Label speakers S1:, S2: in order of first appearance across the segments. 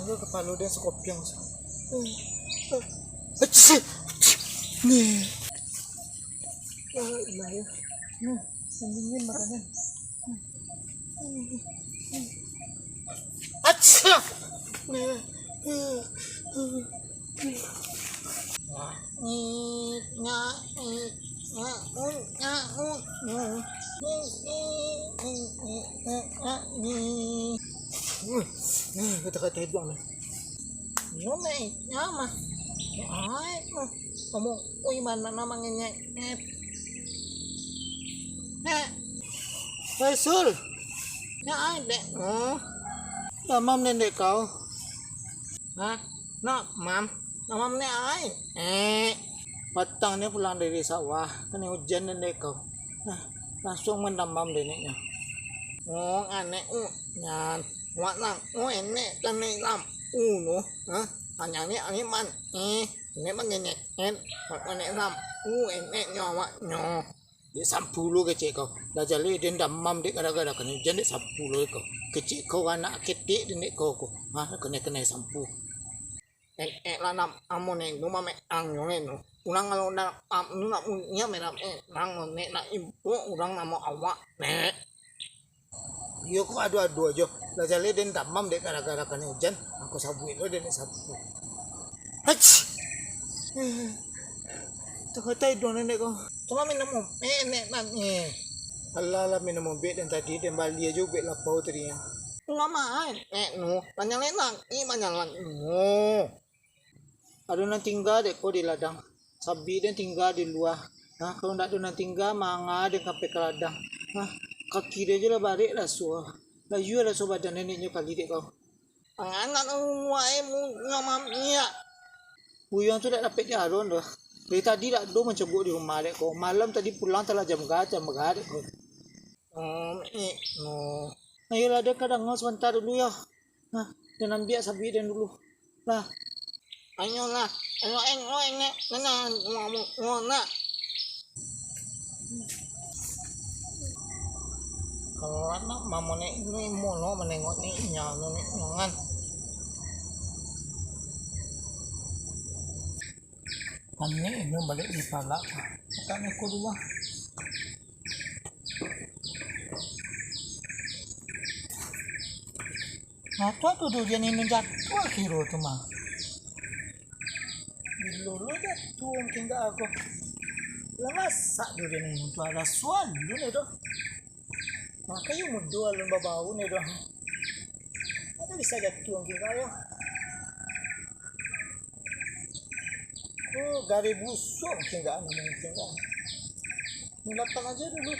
S1: Tanggal kepala dia sekopiang. Acih. Nih. Lah ya. Nah, dingin makanan. Acih. Nih. Kata-kata itu nih. Yome, nyama. Ay, kamu, mana namanya nyet. Sul. Ya ada. Mamam nenek kau. Hah? Nak, mam. Mamam ne ay. Petangnya pulang dari sawah, kena hujan nenek kau. Nah, langsung mendamam neneknya. Oh, aneh, nyan. Wak nang, enek kan nek lam. No, hah? Anyane man. Nek man nenek. Wak nek lam. Enek nyawa nyo. Dia 10 kecil kau. Dah jali dia damam dia gara-gara kena hujan dia 10 kau. Kecil kau anak ketik dia nek kau. Hah, kena 10. Lah nam amon nek no mame ang yo no. Urang kalau nak nu nak nya meram nang nek nak ibu urang namo awak nek. Yo kok adu-adu aja. Lah jale den damam dek gara-gara kena hujan, aku sabuin lo den sabu. Hach. Takatay do nek ko. Cuma minum nek nang Allah minum bet dan tadi den bali aja bet lapau tadi ya. Ngamain no, panjang nang panjangan no. Ada nang tinggal dek ko di ladang. Sabi dan tinggal di luar. Nah, kalau ndak ada nang tinggal manga dek kape ke ladang. Nah, kaki dia je lah balik lah suah. Lah you lah sobat dan neneknya kali dek kau. Anak wae mu ngamamnya. Buyang tu dah dapat diaron dah. Dari tadi dah do mencebuk di rumah dek kau. Malam tadi pulang telah jam begadang dek kau. No. Ayolah dek kadang sebentar dulu ya. Nah, dan ambil sabi dan dulu. Lah. Ayolah. Ayo nek ngomong nak. Kalau anak mama nek ini mono menengok nih nyano nek nongan. Kami ini balik di pala. Kami ko dulu. Nah, tu dia ni jatuh kiro tu mah. Lolo jatuh mungkin tak aku. Lama sak dia ni untuk ada suan dulu ni doh. Maka yung mudo alun babaw ni doh. Ada bisa jatuh mungkin kayo. Oh, gari busuk mungkin tak mungkin tak. Nilatan aja dulu.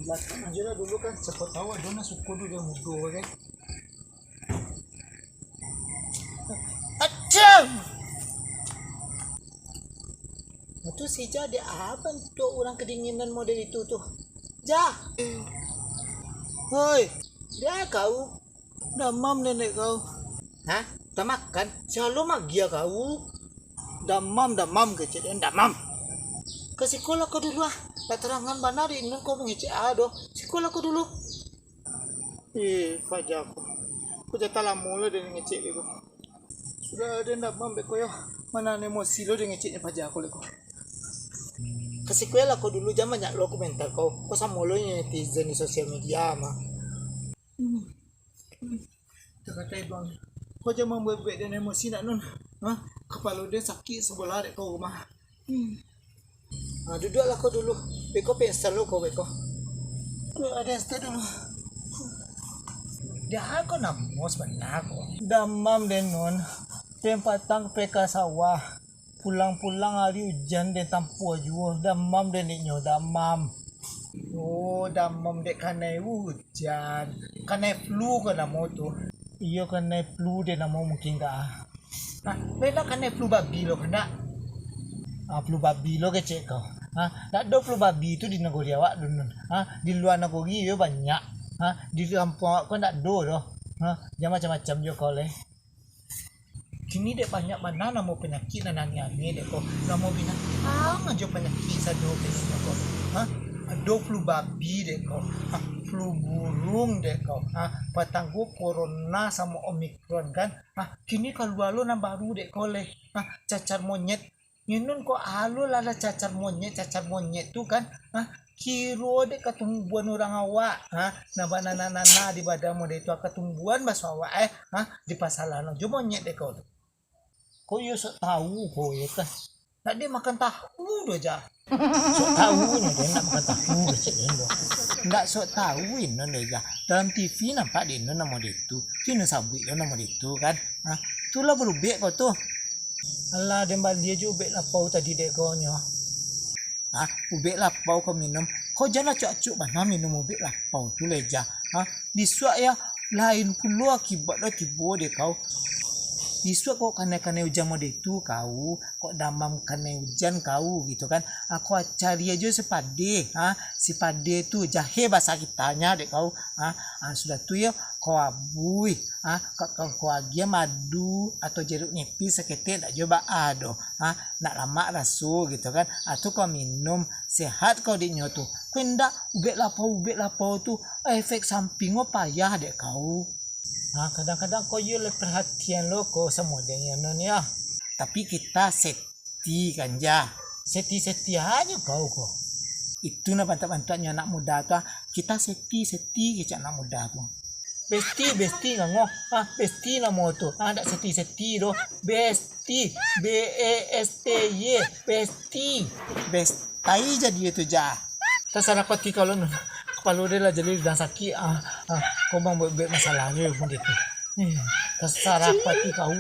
S1: Nilatan aja lah dulu kan. Siapa tahu ada na suku dulu dia mudo kan. Itu si Ja dia apa tuh orang kedinginan model itu tuh? Ja. Hoi, dia kau. Damam nenek kau. Hah? Tak makan? Selalu magia kau. Damam kecil damam. Ke sekolah kau dulu ah. Tak terangan benar ini kau mengecek aduh. Sekolah kau dulu. Fajaku. Aku jatah lama lah dia ngecek itu. Sudah ada damam beko ya. Mana emosi lo dia ngeceknya fajaku leko. Kasi kuya ko dulu jam banyak lo komentar kau sama lo netizen di sosial media mah. Kata bang, kau jangan membuat dan emosi nak nun. Hah? Kepala dia sakit sebelah dek kau mah. Duduklah kau dulu. Beko pensel lo kau beko. Ada stay dulu. Dia aku namos benar kau. Damam den nun. Tempatang peka sawah. Pulang-pulang hari hujan dia tampu aja damam dia niknya damam. Oh damam dek karena hujan karena flu kan nama tu. Iya karena flu dia nama mungkin tak. Nah beda karena flu babi lo kena. Flu babi lo kecek kau. Tak ada flu babi itu di negeri awak dulu. Di luar negeri ya banyak. Di kampung awak kan tak ada doh. Jangan macam-macam je kau leh. Kini dek banyak mana nama penyakit nananya ni dek ko. Nama binatang aja penyakit satu penyakit ko. Ada flu babi dek kau, flu burung dek kau, patanggu corona sama omikron kan, kini kalau lalu na baru dek kau leh, cacar monyet, nyunun kau alu lada cacar monyet tu kan, kiro dek ketumbuhan orang awak, nana di badanmu dek itu ketumbuhan bahasa awak di pasaran aja monyet dek kau tu, kau yo sok tahu kau ya kan, tak dia makan tahu doja. Sok tahu nih dia nak makan tahu dia nggak sok tahu ini dia dalam TV nampak dia nama dia tu kini sabui dia nama dia tu kan itulah berubek kau tu alah dia juga ubek lapau tadi dek kau nyo ubek lapau kau minum kau jangan cuk mana minum ubek lapau tu leja disuak ya lain pula akibat tiba dek kau Disuak kok kena hujan mode itu kau, kok damam kena hujan kau gitu kan. Aku cari aja sepade, si pade tu jahe bahasa kitanya dek kau, sudah tu ya kau abui, kau agia madu atau jeruk nipis seketik tak coba nak lama rasu gitu kan. Atau kau minum sehat kau di nyotu. Kau ndak ubek lapau tu efek sampingnya payah dek kau. Kadang-kadang kau le perhatian lo kau sama dengan ya. Tapi kita seti kan ja. Seti aja kau. Itu na bantuan anak muda tu. Kita seti ke anak muda tu. Besti nganggo. Besti nama tu. Ndak seti do. Besti. BESTY. Besti. Bestai jadi itu ja. Terserah kau kalau kepala dia lah jadi dah sakit kau bang buat masalah ni pun itu terserah kuat kau